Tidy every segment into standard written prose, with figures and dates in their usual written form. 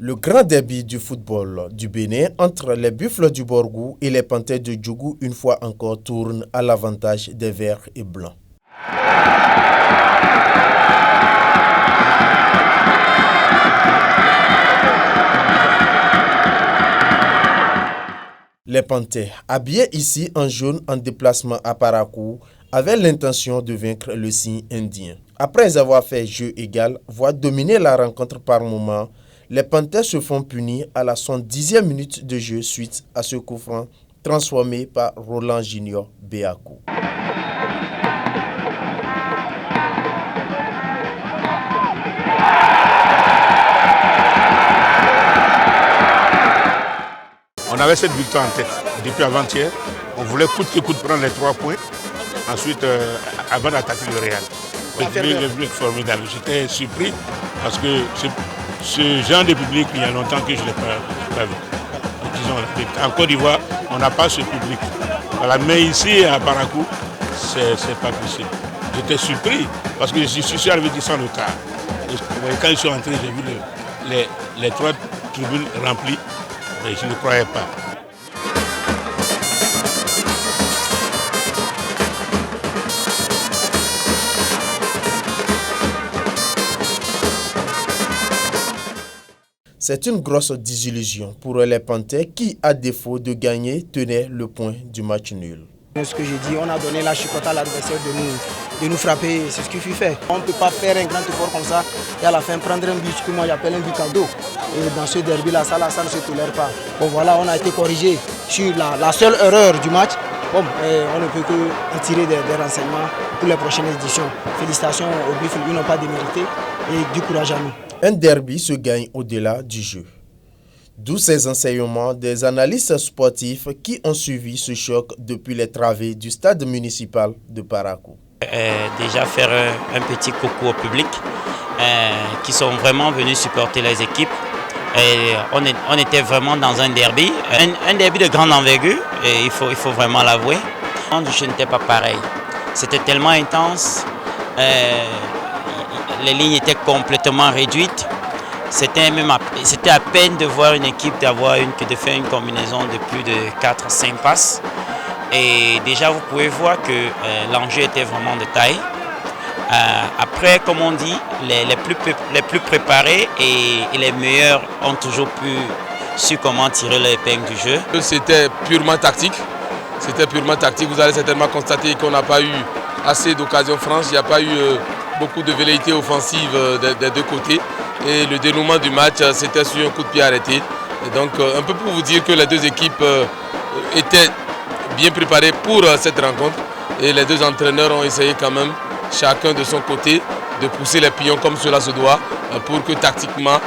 Le grand derby du football du Bénin entre les Buffles du Borgou et les Panthères de Djougou une fois encore tourne à l'avantage des verts et blancs. Les Panthères, habillés ici en jaune en déplacement à Parakou, avaient l'intention de vaincre le signe indien. Après avoir fait jeu égal, voire dominer la rencontre par moments, les Panthères se font punir à la 70e minute de jeu suite à ce coup franc transformé par Roland Junior Béakou. On avait cette victoire en tête depuis avant-hier. On voulait coûte que coûte prendre les 3 points. Ensuite, avant d'attaquer le Real. Le public formidable. J'étais surpris parce que ce genre de public, il y a longtemps que je ne l'ai pas vu. Disons, en Côte d'Ivoire, on n'a pas ce public. Voilà, mais ici, à Parakou, c'est pas possible. J'étais surpris parce que je suis arrivé du centre de tard. Et quand je suis rentré, j'ai vu les 3 tribunes remplies. Mais je ne croyais pas. C'est une grosse désillusion pour les Panthères qui, à défaut de gagner, tenaient le point du match nul. Ce que j'ai dit, on a donné la chicotte à l'adversaire de nous frapper, c'est ce qu'il faut faire. On ne peut pas faire un grand effort comme ça et à la fin prendre un but que moi j'appelle un but cadeau. Et dans ce derby-là, ça ne se tolère pas. Bon voilà, on a été corrigé sur la seule erreur du match. Bon, on ne peut que en tirer des renseignements pour les prochaines éditions. Félicitations aux Buffles, ils n'ont pas démérité et du courage à nous. Un derby se gagne au-delà du jeu. D'où ces enseignements des analystes sportifs qui ont suivi ce choc depuis les travées du stade municipal de Parakou. Déjà faire un petit coucou au public qui sont vraiment venus supporter les équipes. Et on était vraiment dans un derby de grande envergure, et il faut vraiment l'avouer. Je n'étais pas pareil. C'était tellement intense, les lignes étaient complètement réduites. C'était à peine de voir une équipe de faire une combinaison de plus de 4-5 passes. Et déjà, vous pouvez voir que l'enjeu était vraiment de taille. Après, comme on dit, les plus préparés et les meilleurs ont toujours su comment tirer l'épingle du jeu. C'était purement tactique. Vous allez certainement constater qu'on n'a pas eu assez d'occasions franches. Il n'y a pas eu beaucoup de velléité offensive des deux côtés. Et le dénouement du match, c'était sur un coup de pied arrêté. Et donc, un peu pour vous dire que les deux équipes étaient bien préparées pour cette rencontre. Et les deux entraîneurs ont essayé quand même, chacun de son côté, de pousser les pions comme cela se doit, pour que tactiquement,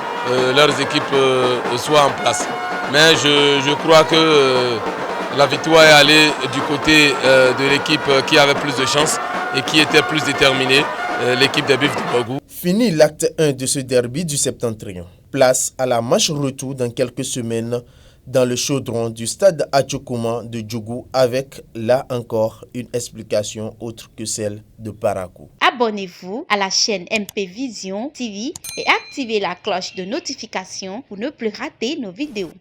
leurs équipes soient en place. Mais je crois que la victoire est allée du côté de l'équipe qui avait plus de chance et qui était plus déterminée, l'équipe des Buffles du Borgou. Fini l'acte 1 de ce derby du Septentrion. Place à la match retour dans quelques semaines dans le chaudron du stade Atchokouma de Djougou avec, là encore, une explication autre que celle de Parakou. Abonnez-vous à la chaîne MP Vision TV et activez la cloche de notification pour ne plus rater nos vidéos.